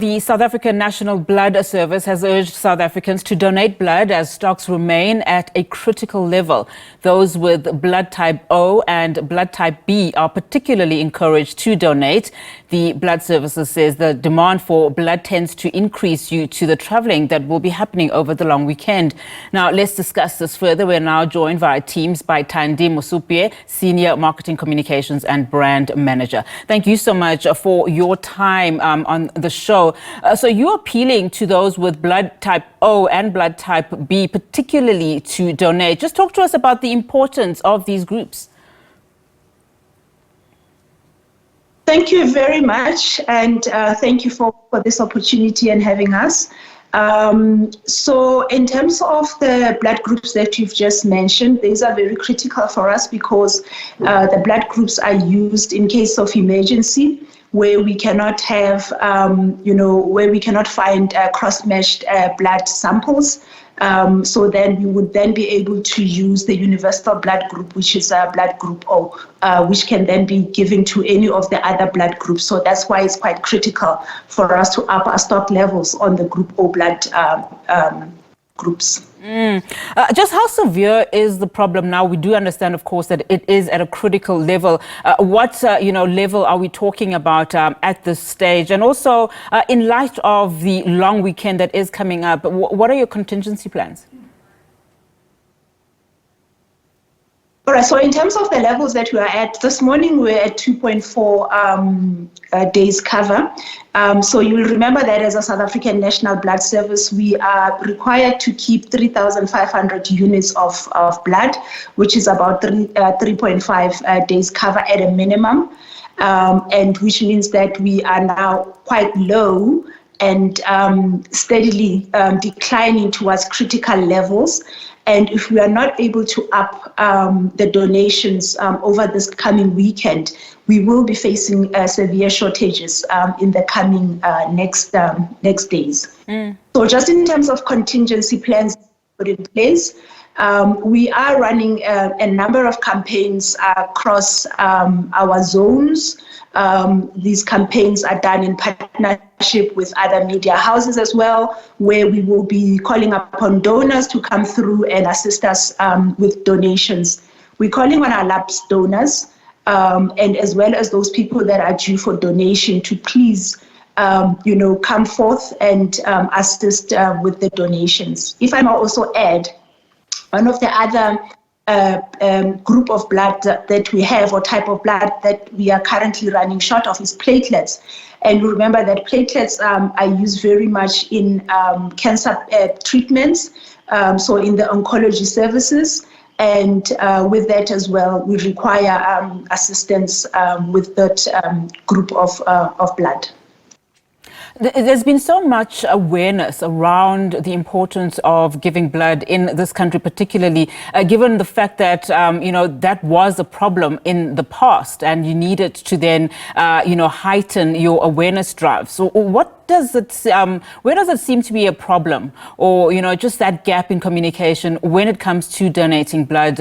The South African National Blood Service has urged South Africans to donate blood as stocks remain at a critical level. Those with blood type O and blood type B are particularly encouraged to donate. The Blood Services says the demand for blood tends to increase due to the travelling that will be happening over the long weekend. Now, let's discuss this further. We're now joined via Teams by Thandi Mosupye, Senior Marketing Communications and Brand Manager. Thank you so much for your time on the show. So you're appealing to those with blood type O and blood type B, particularly to donate. Just talk to us about the importance of these groups. Thank you very much, and thank you for this opportunity and having us. So in terms of the blood groups that you've just mentioned, these are very critical for us because the blood groups are used in case of emergency, where we cannot have, where we cannot find cross-matched blood samples. So then we would then be able to use the universal blood group, which is blood group O, which can then be given to any of the other blood groups. So that's why it's quite critical for us to up our stock levels on the group O blood groups. Just how severe is the problem now? We do understand, of course, that it is at a critical level. What level are we talking about at this stage? And also, in light of the long weekend that is coming up, what are your contingency plans? All right, so in terms of the levels that we are at, this morning we're at 2.4 days cover. So you will remember that as a South African National Blood Service, we are required to keep 3,500 units of blood, which is about 3.5 days cover at a minimum, and which means that we are now quite low and steadily declining towards critical levels. And if we are not able to up the donations over this coming weekend, we will be facing severe shortages in the coming next days. So just in terms of contingency plans put in place, we are running a number of campaigns across our zones. These campaigns are done in partnership with other media houses as well, where we will be calling upon donors to come through and assist us with donations. We're calling on our lapsed donors and as well as those people that are due for donation to please come forth and assist with the donations. If I may also add, one of the other group of blood that we have, or type of blood that we are currently running short of, is platelets. And remember that platelets are used very much in cancer treatments, so in the oncology services. And with that as well, we require assistance with that group of blood. There's been so much awareness around the importance of giving blood in this country, particularly given the fact that, that was a problem in the past and you needed to then, heighten your awareness drive. So where does it seem to be a problem, or, just that gap in communication when it comes to donating blood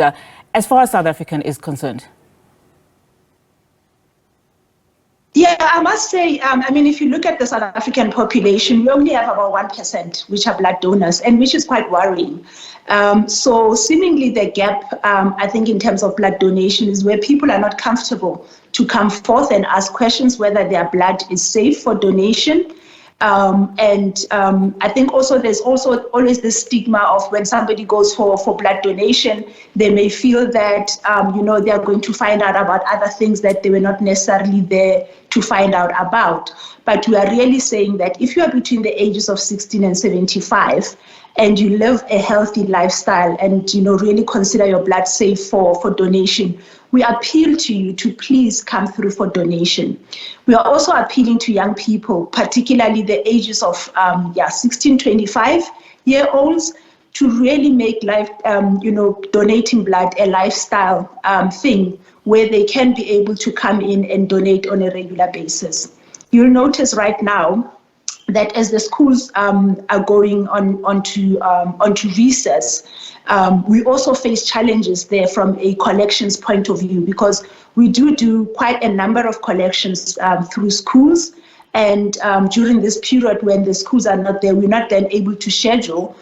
as far as South Africa is concerned? Yeah, I must say, if you look at the South African population, we only have about 1% which are blood donors, and which is quite worrying. So seemingly the gap, I think, in terms of blood donation is where people are not comfortable to come forth and ask questions whether their blood is safe for donation. I think also there's also always the stigma of when somebody goes for blood donation, they may feel that, they are going to find out about other things that they were not necessarily there to find out about. But we are really saying that if you are between the ages of 16 and 75 and you live a healthy lifestyle and, really consider your blood safe for donation, we appeal to you to please come through for donation. We are also appealing to young people, particularly the ages of 16, 25-year-olds, to really make life, donating blood a lifestyle thing where they can be able to come in and donate on a regular basis. You'll notice right now that as the schools are going onto recess, we also face challenges there from a collections point of view, because we do quite a number of collections through schools. And during this period when the schools are not there, we're not then able to schedule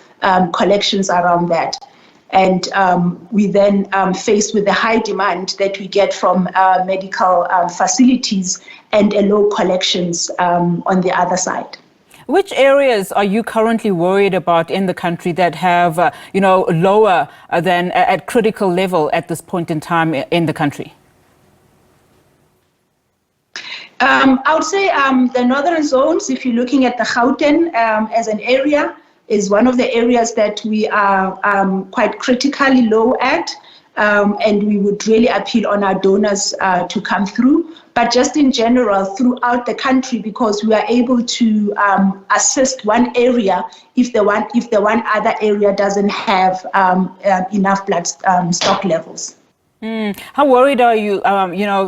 collections around that. And we then faced with the high demand that we get from medical facilities and a low collections on the other side. Which areas are you currently worried about in the country that have, lower than at critical level at this point in time in the country? I would say the northern zones, if you're looking at the Gauteng as an area, is one of the areas that we are quite critically low at. And we would really appeal on our donors to come through. But just in general, throughout the country, because we are able to assist one area if the one other area doesn't have enough blood stock levels. How worried are you?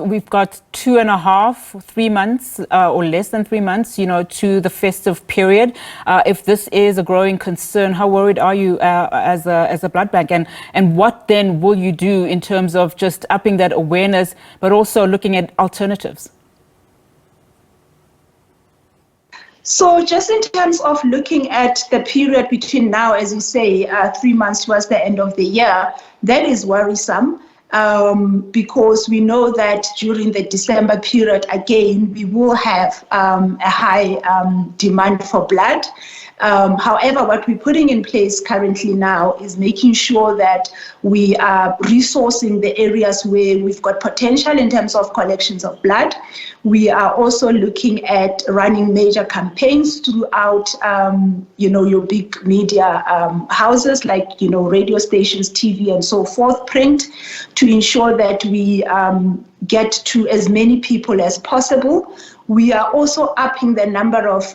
We've got 2.5, 3 months or less than 3 months, to the festive period. If this is a growing concern, how worried are you as a blood bank? And what then will you do in terms of just upping that awareness, but also looking at alternatives? So just in terms of looking at the period between now, as you say, 3 months towards the end of the year, that is worrisome. Because we know that during the December period, again, we will have a high demand for blood. However, what we're putting in place currently now is making sure that we are resourcing the areas where we've got potential in terms of collections of blood. We are also looking at running major campaigns throughout, your big media houses like, radio stations, TV, and so forth, print, to ensure that we get to as many people as possible. We are also upping the number of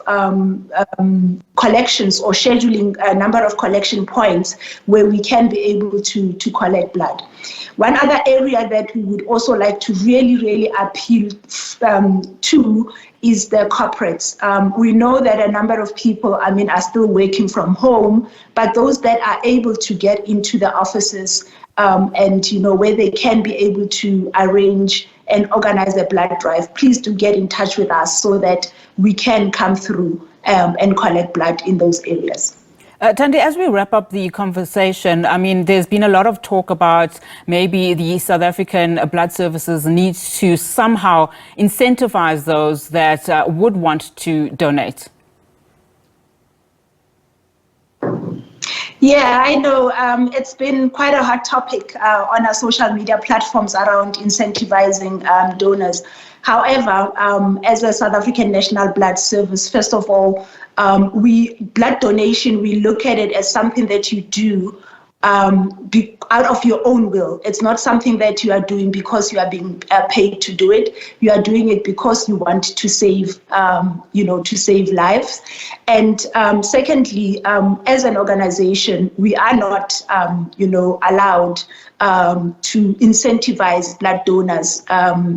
collections or scheduling a number of collection points where we can be able to collect blood. One other area that we would also like to really, really appeal to is the corporates. We know that a number of people, are still working from home, but those that are able to get into the offices and, where they can be able to arrange and organize a blood drive, please do get in touch with us so that we can come through and collect blood in those areas. Thandi, as we wrap up the conversation, there's been a lot of talk about maybe the South African Blood Services needs to somehow incentivize those that would want to donate. Yeah, I know. It's been quite a hot topic on our social media platforms around incentivizing donors. However, as a South African National Blood Service, first of all, blood donation, we look at it as something that you do out of your own will. It's not something that you are doing because you are being paid to do it. You are doing it because you want to save, to save lives. And secondly, as an organization, we are not, allowed to incentivize blood donors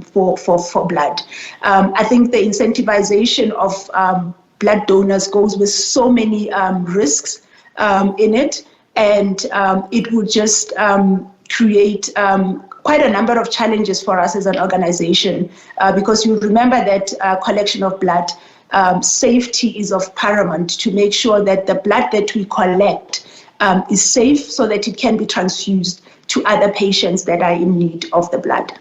for blood. I think the incentivization of blood donors goes with so many risks in it. And it would just create quite a number of challenges for us as an organization, because you remember that collection of blood, safety is of paramount to make sure that the blood that we collect is safe so that it can be transfused to other patients that are in need of the blood.